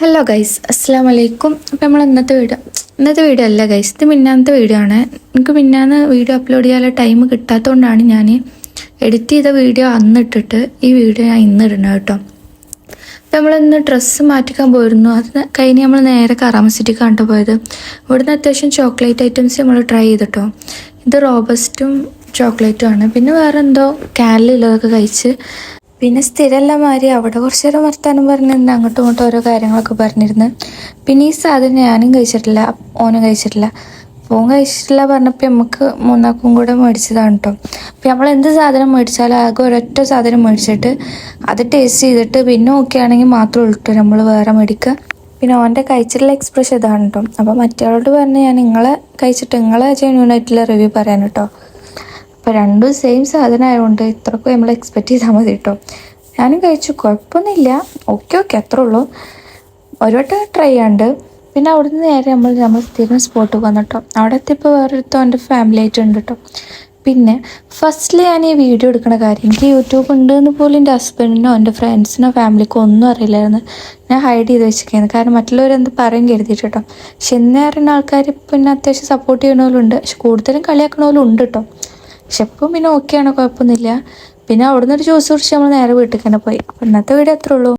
Hello guys, അസ്സാം വലൈക്കും. അപ്പോൾ നമ്മൾ ഇന്നത്തെ വീഡിയോ അല്ല ഗൈസ്, ഇത് മിന്നാന്നത്തെ വീഡിയോ ആണ്. എനിക്ക് മിന്നാന്ന് വീഡിയോ അപ്ലോഡ് ചെയ്യാനുള്ള ടൈം കിട്ടാത്തതുകൊണ്ടാണ് ഞാൻ എഡിറ്റ് ചെയ്ത വീഡിയോ അന്നിട്ടിട്ട് ഈ വീഡിയോ ഞാൻ ഇന്ന് ഇടുന്നത് കേട്ടോ. അപ്പോൾ നമ്മളിന്ന് ഡ്രസ്സ് മാറ്റിക്കാൻ പോയിരുന്നു. അത് കഴിഞ്ഞ് നമ്മൾ നേരെ കറാമ സിറ്റി കണ്ടു പോയത്. ഇവിടുന്ന് അത്യാവശ്യം ചോക്ലേറ്റ് ഐറ്റംസ് നമ്മൾ ട്രൈ ചെയ്തിട്ടോ. ഇത് റോബസ്റ്റും ചോക്ലേറ്റും ആണ്. പിന്നെ വേറെ എന്തോ കാനിലുള്ളതൊക്കെ കഴിച്ച് പിന്നെ സ്ഥിരമല്ല മാതിരി അവിടെ കുറച്ച് നേരം വർത്താനം പറഞ്ഞിരുന്നു, അങ്ങോട്ടും ഇങ്ങോട്ടും ഓരോ കാര്യങ്ങളൊക്കെ പറഞ്ഞിരുന്നു. പിന്നെ ഈ സാധനം ഞാനും കഴിച്ചിട്ടില്ല, ഓനും കഴിച്ചിട്ടില്ല. ഫോൺ കഴിച്ചിട്ടില്ല പറഞ്ഞപ്പോൾ നമുക്ക് മൂന്നാക്കും കൂടെ മേടിച്ചതാണ് കേട്ടോ. അപ്പം നമ്മൾ എന്ത് സാധനം മേടിച്ചാലും ആകെ ഒരൊറ്റ സാധനം മേടിച്ചിട്ട് അത് ടേസ്റ്റ് ചെയ്തിട്ട് പിന്നെ ഓക്കെ ആണെങ്കിൽ മാത്രമേ ഉള്ളൂ നമ്മൾ വേറെ മേടിക്കുക. പിന്നെ ഓൻ്റെ കഴിച്ചിട്ടുള്ള എക്സ്പ്രഷൻ ഇതാണ് കേട്ടോ. അപ്പോൾ മറ്റേളോട് പറഞ്ഞ് ഞാൻ നിങ്ങളെ കഴിച്ചിട്ട് നിങ്ങളെ ജെന്യൂനായിട്ടുള്ള റിവ്യൂ പറയാൻ കേട്ടോ. അപ്പോൾ രണ്ടും സെയിം സാധനം ആയതുകൊണ്ട് ഇത്രക്കും നമ്മൾ എക്സ്പെക്റ്റ് ചെയ്താൽ മതി കേട്ടോ. ഞാനും കഴിച്ചു, കുഴപ്പമൊന്നുമില്ല, ഓക്കെ അത്രേ ഉള്ളൂ. ഒരു വട്ടം ട്രൈ ചെയ്യാണ്ട്. പിന്നെ അവിടുന്ന് നേരെ നമ്മൾ സ്ഥിരം സ്പോട്ട് വന്നിട്ടോ. അവിടെ എത്തിയപ്പോൾ വേറൊരുത്തോ എൻ്റെ ഫാമിലി ആയിട്ടുണ്ട് കേട്ടോ. പിന്നെ ഫസ്റ്റിൽ ഞാൻ ഈ വീഡിയോ എടുക്കുന്ന കാര്യം എനിക്ക് യൂട്യൂബ് ഉണ്ടെന്ന് പോലും എൻ്റെ ഹസ്ബൻഡിനോ എൻ്റെ ഫ്രണ്ട്സിനോ ഫാമിലിക്കോ ഒന്നും അറിയില്ലായിരുന്നു. ഞാൻ ഹൈഡ് ചെയ്ത് വെച്ചിരിക്കുന്നത്, കാരണം മറ്റുള്ളവരെന്ത് പറയും കരുതിയിട്ട് കേട്ടോ. പക്ഷെ എന്നെ അറിയുന്ന ആൾക്കാർ പിന്നെ അത്യാവശ്യം സപ്പോർട്ട് ചെയ്യണവരുണ്ട്, പക്ഷെ കൂടുതലും കളിയാക്കണവരും ഉണ്ട് കേട്ടോ. പക്ഷെ എപ്പം പിന്നെ ഓക്കെയാണ്, കുഴപ്പമൊന്നുമില്ല. പിന്നെ അവിടെ നിന്നൊരു ജ്യൂസ് കുടിച്ച് നമ്മൾ നേരെ വീട്ടിൽ തന്നെ പോയി. ഇന്നത്തെ വീഡിയോ അത്രേ ഉള്ളൂ.